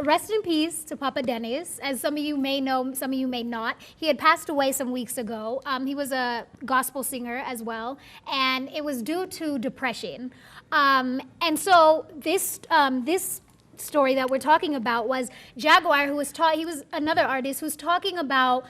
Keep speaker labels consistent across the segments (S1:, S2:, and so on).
S1: Rest in peace to Papa Dennis. As some of you may know, some of you may not. He had passed away some weeks ago. He was a gospel singer as well, and it was due to depression. And so this story that we're talking about was Jaguar, who was he was another artist who's talking about.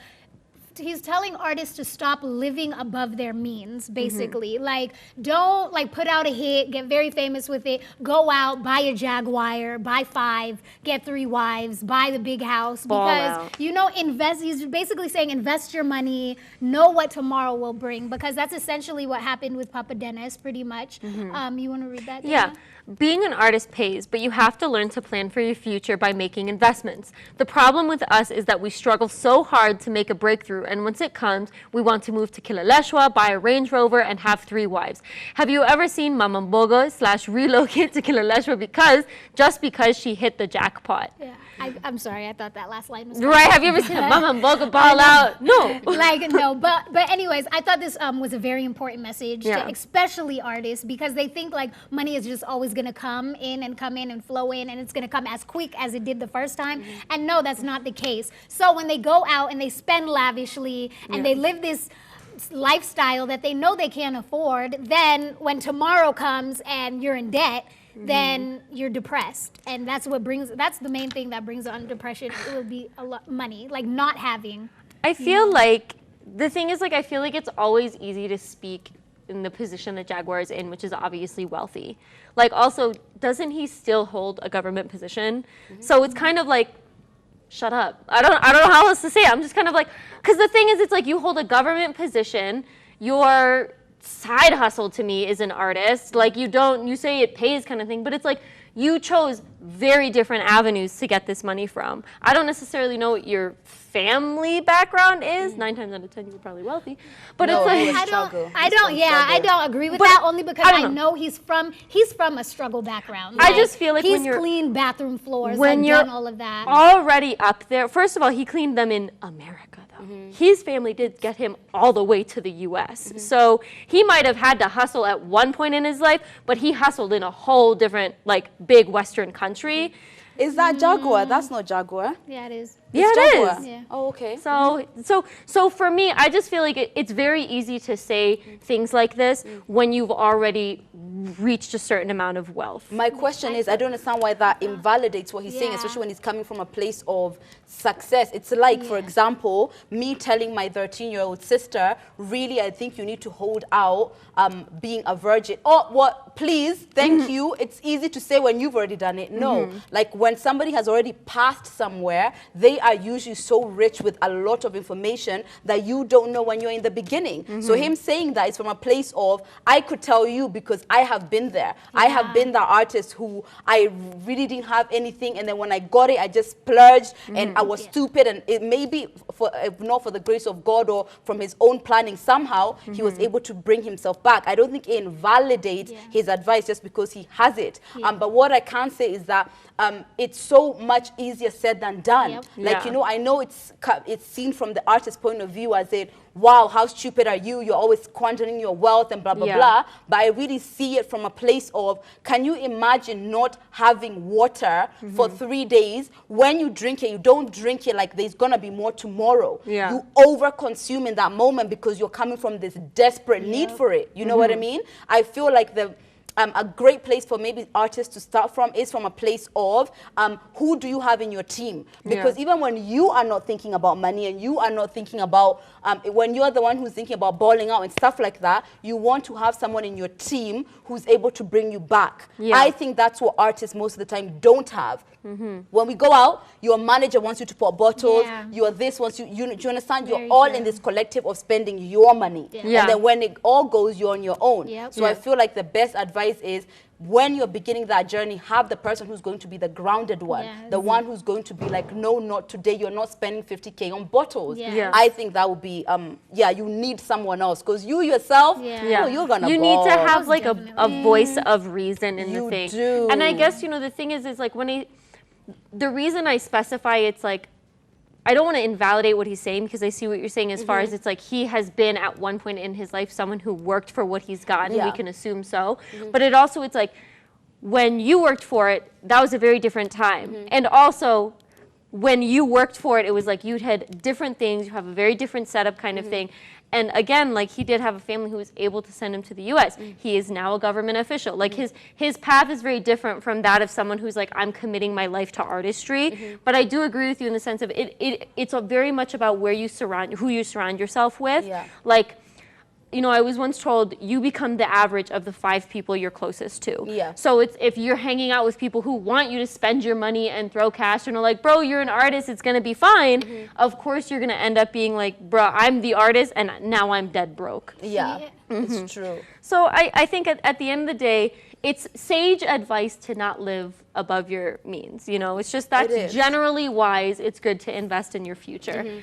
S1: He's telling artists to stop living above their means, basically. Like, don't put out a hit, get very famous with it, go out, buy a Jaguar, buy 5, get 3 wives, buy the big house. Because, invest, he's basically saying invest your money, know what tomorrow will bring, because that's essentially what happened with Papa Dennis, pretty much. You want to read that, Dana?
S2: Yeah. Being an artist pays, but you have to learn to plan for your future by making investments. The problem with us is that we struggle so hard to make a breakthrough, and once it comes, we want to move to Kileleshwa, buy a Range Rover, and have 3 wives. Have you ever seen Mama Mbogo / relocate to Kileleshwa just because she hit the jackpot?
S1: Yeah. I'm sorry, I thought that last line was
S2: right. Have you ever seen a Mama Mbogo ball out? No.
S1: No, but anyways, I thought this was a very important message to especially artists, because they think like money is just always going to come in and flow in, and it's going to come as quick as it did the first time. And no, that's not the case. So when they go out and they spend lavishly and they live this lifestyle that they know they can't afford, then when tomorrow comes and you're in debt, then you're depressed, and that's the main thing that brings on depression. It will be a lot money, like not having.
S2: I feel like the thing is, like, I feel like it's always easy to speak in the position that Jaguar is in, which is obviously wealthy. Like, also, doesn't he still hold a government position? So it's kind of like, shut up. I don't know how else to say it. I'm just kind of like, because the thing is, it's like you hold a government position, your side hustle to me is an artist. Like, you say it pays kind of thing, but it's like you chose very different avenues to get this money from. I don't necessarily know what your family background is. 9 times out of 10, you were probably wealthy. But
S3: no,
S2: it's like
S1: I don't agree with that, only because I know he's from a struggle background.
S2: I just feel like
S1: he's
S2: when you're
S1: cleaned bathroom floors,
S2: when you're
S1: done all of that.
S2: already up there. First of all, he cleaned them in America, though. His family did get him all the way to the U.S. So he might have had to hustle at one point in his life, but he hustled in a whole different, like, big Western country.
S3: Is that Jaguar? That's not Jaguar.
S1: Yeah, it is.
S2: Yeah,
S3: It's
S2: it
S3: Jaguar.
S2: is.
S1: Yeah.
S3: Oh, okay.
S2: So for me, I just feel like it's very easy to say things like this when you've already reached a certain amount of wealth.
S3: My question is, I don't understand why that invalidates what he's saying, especially when he's coming from a place of success. It's like, for example, me telling my 13-year-old sister, really, I think you need to hold out being a virgin. Oh, what? Please, thank you. It's easy to say when you've already done it. No. Like, when somebody has already passed somewhere, they are usually so rich with a lot of information that you don't know when you're in the beginning. So him saying that is from a place of, I could tell you because I have been there. I have been the artist who I really didn't have anything, and then when I got it, I just splurged, and I was stupid, and it may be, if not for the grace of God or from his own planning, somehow he was able to bring himself back. I don't think it invalidates his advice just because he has it. But what I can say is that it's so much easier said than done. Like, I know it's seen from the artist's point of view as it, wow, how stupid are you? You're always squandering your wealth and blah, blah, blah. But I really see it from a place of, can you imagine not having water for 3 days? When you drink it, you don't drink it like there's going to be more tomorrow. You over-consume in that moment because you're coming from this desperate need for it. You know what I mean? I feel like a great place for maybe artists to start from is from a place of who do you have in your team? Because even when you are not thinking about money and you are not thinking about, when you're the one who's thinking about balling out and stuff like that, you want to have someone in your team who's able to bring you back. I think that's what artists most of the time don't have. When we go out, your manager wants you to put bottles, you're this, wants you, do you understand? You're all in this collective of spending your money. And then when it all goes, you're on your own. So I feel like the best advice is, when you're beginning that journey, have the person who's going to be the grounded one, the one who's going to be like, no, not today, you're not spending 50K on bottles. I think that would be, you need someone else, because you yourself, you're gonna
S2: You
S3: ball.
S2: need to have like a voice of reason in the thing.
S3: Do.
S2: And I guess, the thing is like the reason I specify it's like, I don't want to invalidate what he's saying, because I see what you're saying as far as it's like he has been at one point in his life someone who worked for what he's gotten. We can assume so. But it's like, when you worked for it, that was a very different time. And also, when you worked for it, it was like you had different things, you have a very different setup kind of thing. And again, like he did have a family who was able to send him to the US. He is now a government official. Like his path is very different from that of someone who's like, I'm committing my life to artistry. But I do agree with you in the sense of it's very much about where you who you surround yourself with.
S3: Yeah.
S2: Like, you know, I was once told you become the average of the 5 people you're closest to.
S3: Yeah.
S2: So it's if you're hanging out with people who want you to spend your money and throw cash and are like, bro, you're an artist, it's gonna be fine. Of course you're gonna end up being like, bro, I'm the artist and now I'm dead broke.
S3: Yeah, it's true.
S2: So I think at the end of the day, it's sage advice to not live above your means. You know, it's just that's
S3: It is.
S2: generally wise. It's good to invest in your future.